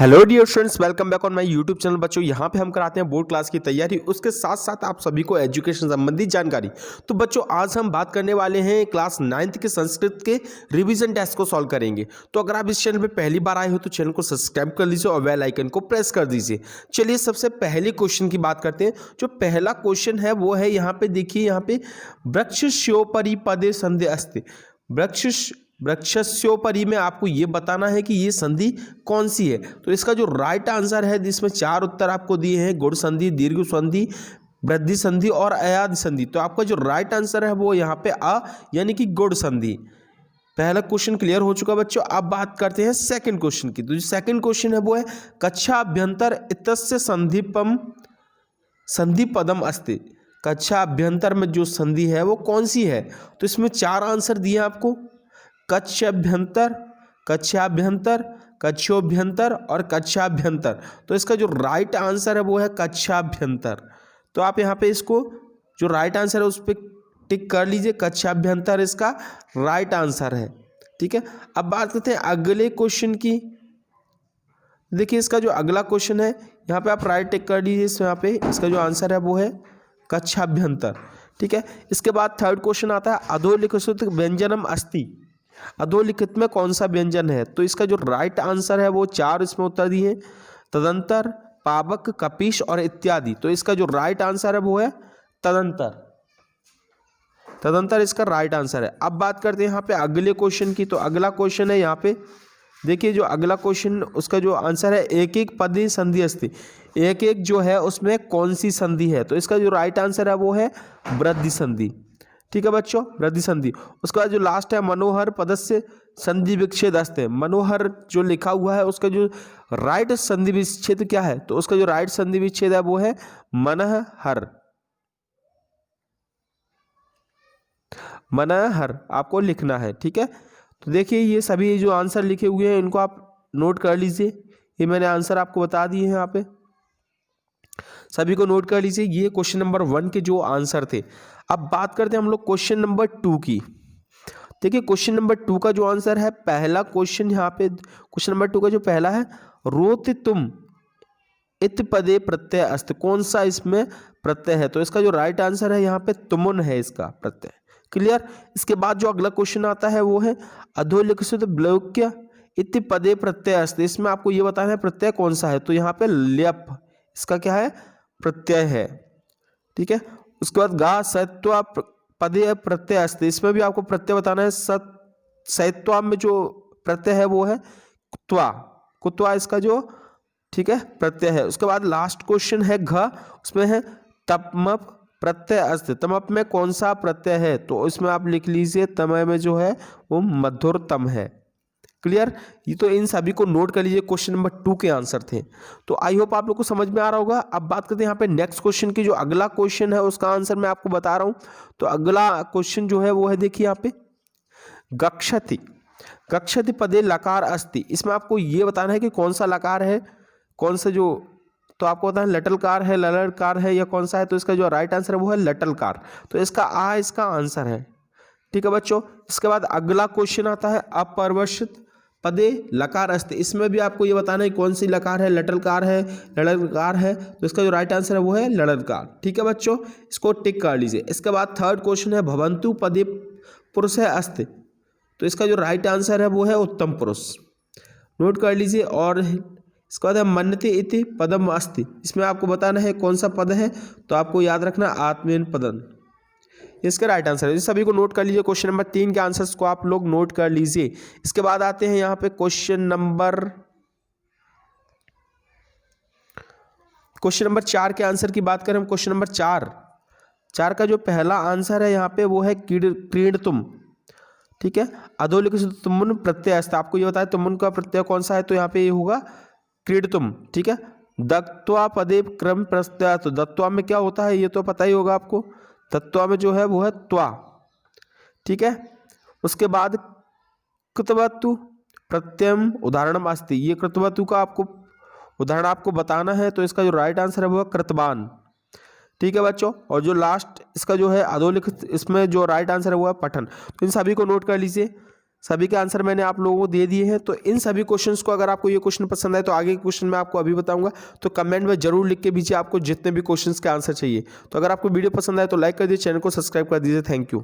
Hello dear students, welcome back on my YouTube channel. बच्चों, यहाँ पे हम कराते हैं बोर्ड क्लास की तैयारी, उसके साथ साथ आप सभी को एजुकेशन संबंधी जानकारी। तो बच्चों, आज हम बात करने वाले हैं क्लास 9th के संस्कृत के रिवीजन टेस्ट को सॉल्व करेंगे। तो अगर आप इस चैनल पे पहली बार आए हो तो चैनल को सब्सक्राइब कर लीजिए और बेल आइकन को प्रेस कर दीजिए। चलिए सबसे पहले क्वेश्चन की बात करते हैं। जो पहला क्वेश्चन है वो है, यहाँ पे देखिए, यहाँ पे वृक्षस्योपरि पदे संधि अस्ति। वृक्षस्योपरि में आपको ये बताना है कि ये संधि कौन सी है। तो इसका जो राइट आंसर है, जिसमें 4 उत्तर आपको दिए हैं, गुण संधि, दीर्घ संधि, वृद्धि संधि और अयाद संधि। तो आपका जो राइट आंसर है वो यहाँ पे अ यानी कि गुण संधि। पहला क्वेश्चन क्लियर हो चुका बच्चों। अब बात करते हैं सेकंड क्वेश्चन की। तो जो सेकंड क्वेश्चन है वो है, कक्षा अभ्यंतर इत्यस्य संधि पदम अस्ति। कक्षा अभ्यंतर में जो संधि है वो कौन सी है। तो इसमें 4 आंसर दिए आपको, कक्षाभ्यंतर, कक्षाभ्यंतर, कक्षोभ्यंतर और कक्षाभ्यंतर। तो इसका जो राइट आंसर है वो है कक्षाभ्यंतर। तो आप यहाँ पे इसको जो राइट आंसर है उस पर टिक कर लीजिए, कक्षाभ्यंतर इसका राइट आंसर है। ठीक है, अब बात करते हैं अगले क्वेश्चन की। देखिए, इसका जो अगला क्वेश्चन है, यहाँ पे आप राइट टिक कर लीजिए। यहाँ पे इसका जो आंसर है वो है कक्षाभ्यंतर। ठीक है, इसके बाद थर्ड क्वेश्चन आता है, अधोलिखित व्यंजनम अस्ति। अधोलिखित में कौन सा व्यंजन है। तो इसका जो राइट आंसर है वो 4 इसमें उत्तर दिए हैं, तदंतर, पावक, कपीश और इत्यादि। तो इसका जो राइट आंसर है वो है तदंतर। तदंतर इसका राइट आंसर है। अब बात करते हैं यहाँ पे अगले क्वेश्चन की। तो अगला क्वेश्चन है, यहाँ पे देखिए, जो अगला क्वेश्चन उसका जो आंसर है, एक एक पदी संधि अस्ति। एक एक जो है उसमें कौन सी संधि है। तो इसका जो राइट आंसर है वो है वृद्धि संधि। ठीक है बच्चों, वृद्धि संधि। उसके बाद जो लास्ट है, मनोहर पदस्य संधि विच्छेद अस्ते। मनोहर जो लिखा हुआ है उसका जो राइट संधि विच्छेद क्या है। तो उसका जो राइट संधि विच्छेद है वो है मनहर। मनहर आपको लिखना है। ठीक है, तो देखिए, ये सभी जो आंसर लिखे हुए हैं इनको आप नोट कर लीजिए। ये मैंने आंसर आपको बता दिए हैं, यहाँ पे सभी को नोट कर लीजिए। ये क्वेश्चन नंबर 1 के जो आंसर थे। अब बात करते हैं हम लोग क्वेश्चन नंबर 2 की। देखिए, क्वेश्चन नंबर 2 का जो आंसर है, पहला क्वेश्चन यहाँ पे, क्वेश्चन नंबर 2 का जो पहला है, रोति तुम इत पदे प्रत्यय अस्ति। कौन सा इसमें प्रत्यय है। तो इसका जो राइट आंसर है यहाँ पे तुमुन है इसका प्रत्यय। क्लियर। इसके बाद जो अगला क्वेश्चन आता है वो है, अधोलिखित ब्लोक्य इति पदे प्रत्यय अस्ति। इसमें आपको ये बताना है प्रत्यय कौन सा है। तो यहाँ पे ल्यप इसका क्या है, प्रत्यय है। ठीक है, उसके बाद गा सत्वा पदे प्रत्यय अस्ति। इसमें भी आपको प्रत्यय बताना है। सत्वा में जो प्रत्यय है वो है कुत्वा। कुत्वा इसका जो, ठीक है, प्रत्यय है। उसके बाद लास्ट क्वेश्चन है घ, उसमें है तमप प्रत्यय अस्ति। तमप में कौन सा प्रत्यय है। तो इसमें आप लिख लीजिए, तमय में जो है वो मधुरतम है। क्लियर। ये तो इन सभी को नोट कर लीजिए, क्वेश्चन नंबर 2 के आंसर थे। तो आई होप आप लोग को समझ में आ रहा होगा। अब बात करते हैं यहाँ पे नेक्स्ट क्वेश्चन की। जो अगला क्वेश्चन है उसका आंसर मैं आपको बता रहा हूँ। तो अगला क्वेश्चन जो है वो है, देखिए यहाँ पे, गच्छति। गच्छति पदे लकार अस्ति। इसमें आपको ये बताना है कि कौन सा लकार है, कौन सा जो, तो आपको बताना है लटलकार है, ललकार है, या कौन सा है। तो इसका जो राइट आंसर है वो है लटलकार। तो इसका आ इसका आंसर है। ठीक है बच्चों। इसके बाद अगला क्वेश्चन आता है, अपरिवर्तित पदे लकार अस्ति। इसमें भी आपको ये बताना है कौन सी लकार है, लटलकार है, लड़लकार है। तो इसका जो राइट आंसर है वो है लड़लकार। ठीक है बच्चों, इसको टिक कर लीजिए। इसके बाद थर्ड क्वेश्चन है, भवन्तु पदे पुरुष है अस्ति। तो इसका जो राइट आंसर है वो है उत्तम पुरुष। नोट कर लीजिए। और इसके बाद है मन्यते इति पदम अस्ति। इसमें आपको बताना है कौन सा पद है। तो आपको याद रखना आत्मेन पदन, इसका राइट आंसर है। सभी को नोट कर लीजिए। क्वेश्चन नंबर 3 के आंसर्स को आप लोग नोट कर लीजिए। इसके बाद आते हैं यहाँ पे क्वेश्चन नंबर 4 के आंसर की बात करें हम। क्वेश्चन नंबर 4 का जो पहला आंसर है यहाँ पे वो है क्रीडतुम। ठीक है, अधोलिखित तुमुन प्रत्यय अस्ति। आपको ये बताया तुमुन का प्रत्यय कौन सा है। तो यहाँ पे ये होगा क्रीडतुम। ठीक है, दत्वा पदे क्रम प्रत्यय। तो दत्वा में क्या होता है ये तो पता ही होगा आपको। तत्वा में जो है वो है त्वा। ठीक है, उसके बाद कृतवतु प्रत्ययम उदाहरणम अस्ति। ये कृतवतु का आपको उदाहरण आपको बताना है। तो इसका जो राइट आंसर है वो है कृतवान। ठीक है बच्चों। और जो लास्ट इसका जो है अधोलिखित, इसमें जो राइट आंसर है वो है पठन। तो इन सभी को नोट कर लीजिए। सभी के आंसर मैंने आप लोगों को दे दिए हैं। तो इन सभी क्वेश्चंस को, अगर आपको ये क्वेश्चन पसंद आए तो आगे के क्वेश्चन मैं आपको अभी बताऊंगा, तो कमेंट में जरूर लिख के दीजिए आपको जितने भी क्वेश्चंस के आंसर चाहिए। तो अगर आपको वीडियो पसंद आए तो लाइक कर दीजिए, चैनल को सब्सक्राइब कर दीजिए। Thank you.